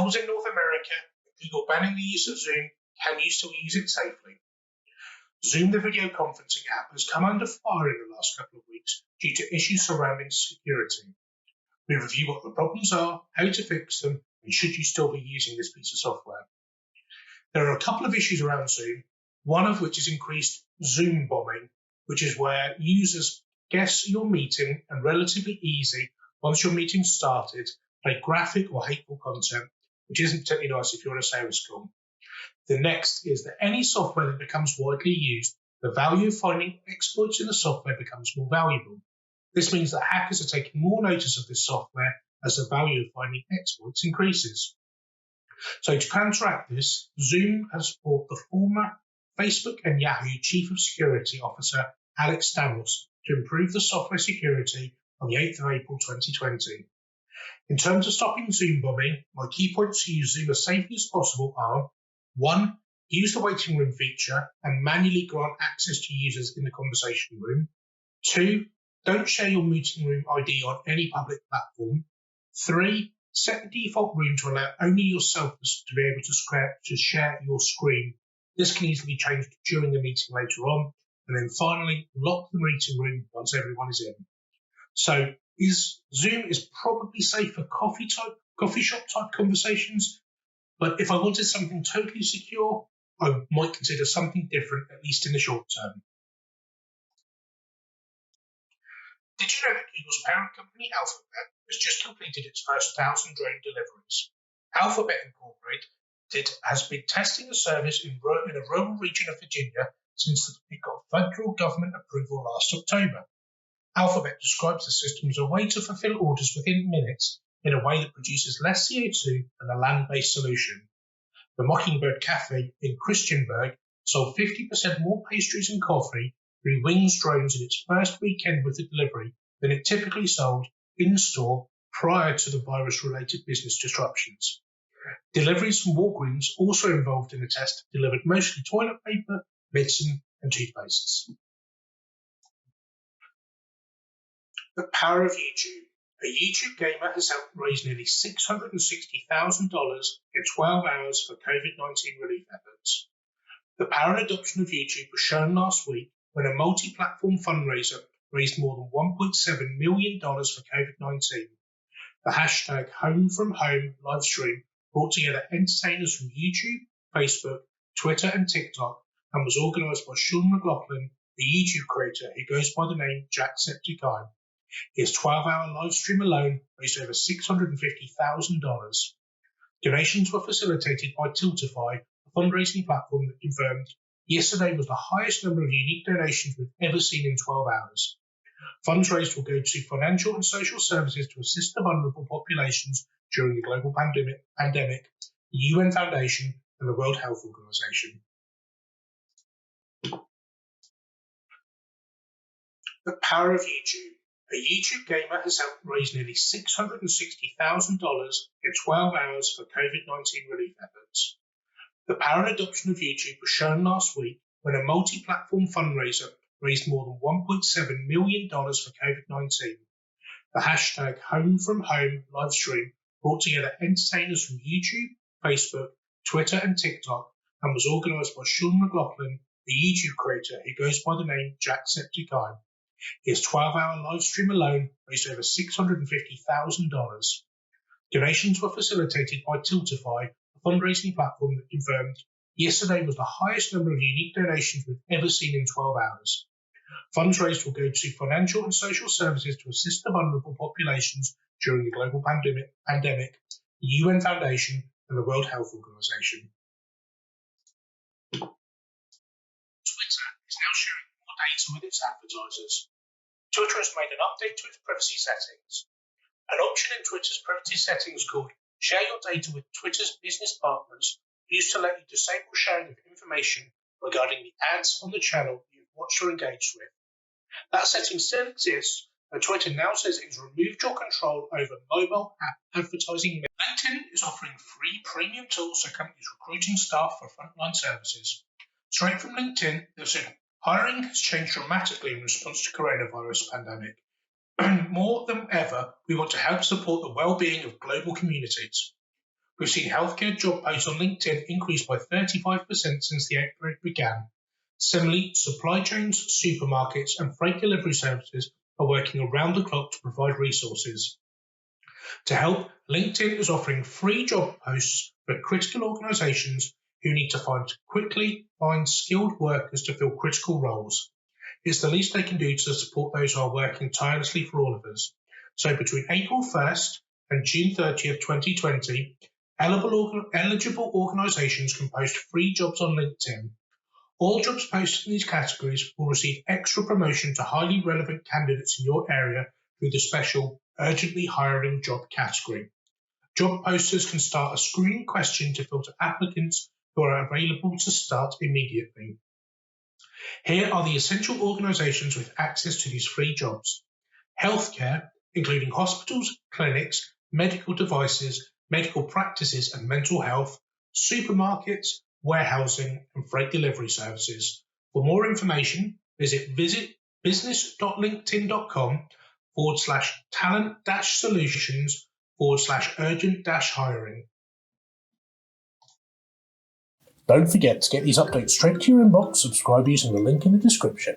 troubles in North America, Google banning the use of Zoom, can you still use it safely? Zoom, the video conferencing app, has come under fire in the last couple of weeks due to issues surrounding security. We review what the problems are, how to fix them, and should you still be using this piece of software. There are a couple of issues around Zoom, one of which is increased Zoom bombing, which is where users guess your meeting and relatively easy, once your meeting started, play graphic or hateful content, which isn't particularly nice if you're on a sales call. The next is that any software that becomes widely used, the value of finding exploits in the software becomes more valuable. This means that hackers are taking more notice of this software as the value of finding exploits increases. So to counteract this, Zoom has brought the former Facebook and Yahoo Chief of Security Officer, Alex Stamos, to improve the software security on the 8th of April 2020. In terms of stopping Zoom bombing, my key points to use Zoom as safely as possible are: 1. Use the waiting room feature and manually grant access to users in the conversation room. 2. Don't share your meeting room ID on any public platform. 3. Set the default room to allow only yourself to be able to share your screen. This can easily be changed during the meeting later on. And then finally, lock the meeting room once everyone is in. So Zoom is probably safe for coffee shop type conversations, but if I wanted something totally secure, I might consider something different, at least in the short term. Did you know that Google's parent company, Alphabet, has just completed its first 1,000 drone deliveries? Alphabet Incorporated has been testing the service in a rural region of Virginia since it got federal government approval last October. Alphabet describes the system as a way to fulfill orders within minutes in a way that produces less CO2 than a land-based solution. The Mockingbird Cafe in Christiansburg sold 50% more pastries and coffee through Wings drones in its first weekend with the delivery than it typically sold in-store prior to the virus-related business disruptions. Deliveries from Walgreens, also involved in the test, delivered mostly toilet paper, medicine, and toothpastes. The power of YouTube. A YouTube gamer has helped raise nearly $660,000 in 12 hours for COVID-19 relief efforts. The power and adoption of YouTube was shown last week when a multi-platform fundraiser raised more than $1.7 million for COVID-19. The hashtag HomeFromHome livestream brought together entertainers from YouTube, Facebook, Twitter, and TikTok, and was organised by Sean McLaughlin, a YouTube creator who goes by the name Jacksepticeye. His 12-hour live stream alone raised over $650,000. Donations were facilitated by Tiltify, a fundraising platform that confirmed yesterday was the highest number of unique donations we've ever seen in 12 hours. Funds raised will go to financial and social services to assist the vulnerable populations during the global pandemic, the UN Foundation, and the World Health Organization. The power of YouTube. A YouTube gamer has helped raise nearly $660,000 in 12 hours for COVID-19 relief efforts. The power and adoption of YouTube was shown last week when a multi-platform fundraiser raised more than $1.7 million for COVID-19. The hashtag HomeFromHome livestream brought together entertainers from YouTube, Facebook, Twitter, and TikTok, and was organised by Sean McLaughlin, a YouTube creator who goes by the name Jacksepticeye. His 12-hour live stream alone raised over $650,000. Donations were facilitated by Tiltify, a fundraising platform that confirmed yesterday was the highest number of unique donations we've ever seen in 12 hours. Funds raised will go to financial and social services to assist the vulnerable populations during the global pandemic, the UN Foundation, and the World Health Organization. Twitter is now sharing more data with its advertisers. Twitter has made an update to its privacy settings. An option in Twitter's privacy settings called Share Your Data with Twitter's Business Partners used to let you disable sharing of information regarding the ads on the channel you've watched or engaged with. That setting still exists, but Twitter now says it has removed your control over mobile app advertising. LinkedIn is offering free premium tools for companies recruiting staff for frontline services. Straight from LinkedIn, they've said hiring has changed dramatically in response to coronavirus pandemic. More than ever, we want to help support the well-being of global communities. We've seen healthcare job posts on LinkedIn increase by 35% since the outbreak began. Similarly, supply chains, supermarkets, and freight delivery services are working around the clock to provide resources. To help, LinkedIn is offering free job posts for critical organizations who need to quickly find skilled workers to fill critical roles. It's the least they can do to support those who are working tirelessly for all of us. So between April 1st and June 30th, 2020, eligible organizations can post free jobs on LinkedIn. All jobs posted in these categories will receive extra promotion to highly relevant candidates in your area through the special Urgently Hiring job category. Job posters can start a screening question to filter applicants who are available to start immediately. Here are the essential organisations with access to these free jobs. Healthcare, including hospitals, clinics, medical devices, medical practices and mental health, supermarkets, warehousing and freight delivery services. For more information, visit business.linkedin.com/talent-solutions/urgent-hiring. Don't forget to get these updates straight to your inbox. Subscribe using the link in the description.